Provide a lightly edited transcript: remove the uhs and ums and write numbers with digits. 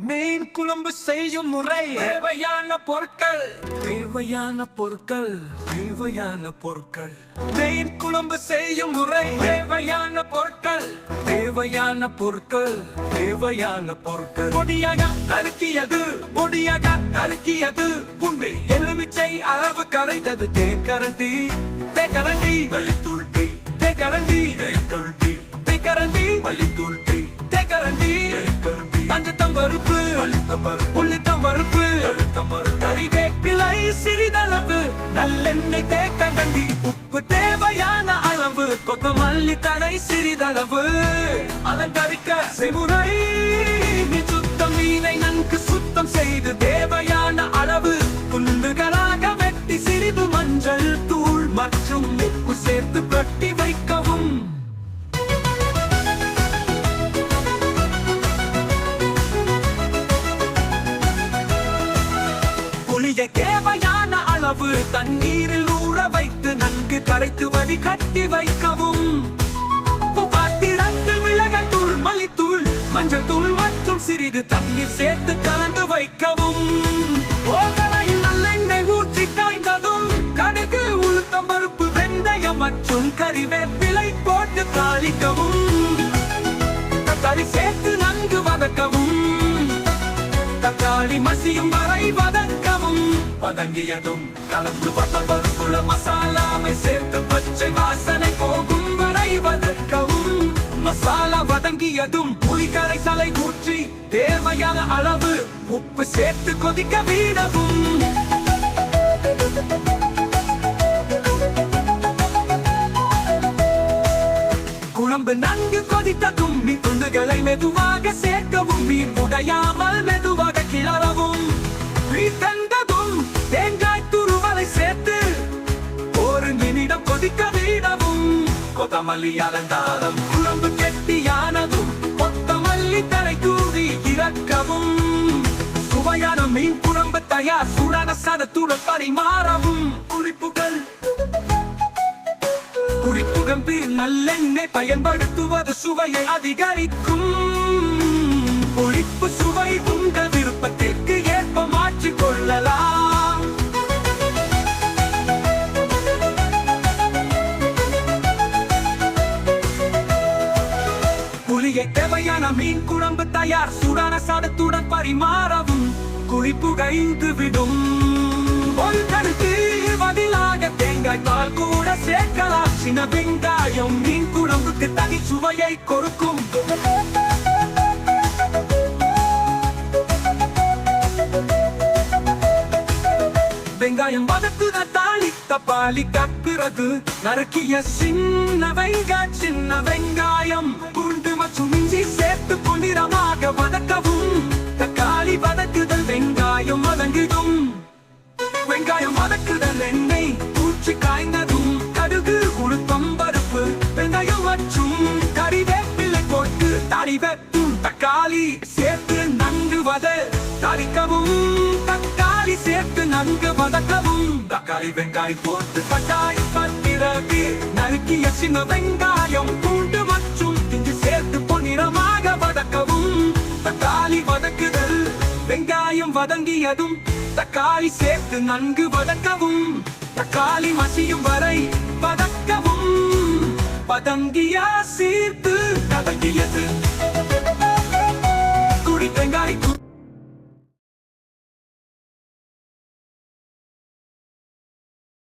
மீன் குழம்பு செய்யும் முறை தேவையான பொருட்கள் தேவையான பொருட்கள் தேவையான பொருட்கள் மீன் குழம்பு செய்யும் முறை தேவையான பொருட்கள் தேவையான பொருட்கள் தேவையான பொருட்கள் பொடியாக நறுக்கியது பொடியாக நறுக்கியது பூண்டு எலுமிச்சை அளவு கரைத்தது தேக்கரண்டி தேக்கரண்டி வெள்ளித்தூள் தேக்கரண்டி தேக்கரண்டி தேக்கரண்டி வெள்ளித்தூள் தேக்கரண்டி அஞ்சத்தம் பருப்பு உள்ளிட்டம் பருப்பு கறிவேப்பிலை சிறிதளவு நல்லெண்ணெய் தேக்கரண்டி உப்பு தேவையான அளவு கொத்தமல்லி தழை சிறிதளவு அலங்கரிக்க செய்முறை சுத்தம் மீனை நன்கு சுத்தம் செய்து தேவையான அளவு துண்டுகளாக வெட்டி சிறிது மஞ்சள் தூள் மற்றும் உப்பு சேர்த்து கட்டி வைக்கவும். தேவையான அளவு தண்ணீரில் ஊற வைத்து நன்கு கரைத்து வடிகட்டி வைக்கவும். பாத்திரத்தில் மிளகாய்த்தூள் மல்லித்தூள் மஞ்சள் தூள் மற்றும் சிறிது தண்ணீர் சேர்த்து கலந்து வைக்கவும். நல்லெண்ணெய் ஊற்றி காய்ந்ததும் கடுகு உளுத்தம் பருப்பு வெந்தயம் மற்றும் கறிவேப்பிலை போட்டு தாளிக்கவும். தக்காளி சேர்த்து நன்கு வதக்கவும். தக்காளி மசியும் வரை வதக்கவும். வதங்கியதும் கலந்து பருப்புல மசாலாவை சேர்த்து பச்சை வாசனை போகும் வரை வதக்கவும். மசாலா வதங்கியதும் புளி கரைசலை ஊற்றி தேவையான அளவு உப்பு சேர்த்து கொதிக்க விடவும். குழம்பு நன்கு கொதித்ததும் மீன் துண்டுகளை மெதுவாக சேர்க்கவும். மீன் உடையாமல் மெதுவாக கிளறவும். தந்ததும் தேங்காய் துருவலை சேர்த்து ஒரு நிமிடம் கொதிக்க விடவும். கொத்தமல்லி அலங்காரம் குழம்பு கெட்டியானதும் கொத்தமல்லி தலை தூவி இறக்கவும். சுவையான மீன் குழம்பு தயார். சூடான சாதத்துடன் பரிமாறவும். குறிப்புகள் நல்லெண்ணெய் பயன்படுத்துவது சுவையை அதிகரிக்கும். புளிப்பு சுவை உங்கள் விருப்பத்திற்கு ஏற்ப மாற்றிக் கொள்ளலாம். புளியை தேவையான மீன் குழம்பு தயார். சூடான சாதத்துடன் பரிமாறவும். குறிப்பு கைந்து விடும். ஒரு கருத்து பதிலாக தேங்காய் பால் கூட சேர்க்கலாம். சின்ன வெங்காயம் மீன் குழம்புக்கு தனி சுவையை கொடுக்கும். வெங்காயம் வதக்குத தாளித்த பிறகு நறுக்கிய சின்ன வெங்காயம் பூண்டு மற்றும் இஞ்சி சேர்த்து பொன்னிறமாக வதக்கவும். தக்காளி வதக்குதல் வெங்காயம் வதங்கிடும். வெங்காயம் வதக்குதல் எண்ணெய் ஊற்றி காய்ந்ததும் கடுகு உளுத்தம் பருப்பு வெங்காயம் மற்றும் கறிவேப்பிலை போட்டு தாளிவெட்டும். தக்காளி சேர்த்து நன்கு தாளிக்கவும். தக்காளி சேர்த்து நன்கு வதக்கவும். தக்காளி வெங்காயம் போட்டு பிறகு நறுக்கிய சின்ன வெங்காயம் பூண்டு மற்றும் இஞ்சி சேர்த்து பொன்னிறமாக வதக்கவும். தக்காளி வதக்குதல் வெங்காயம் வதங்கியதும் தக்காளி சேர்த்து நன்கு வதக்கவும். தக்காளி மசியும் வரை வதக்கவும். வதங்கிய சீர்த்து கதங்கியது குடி வெங்காயம்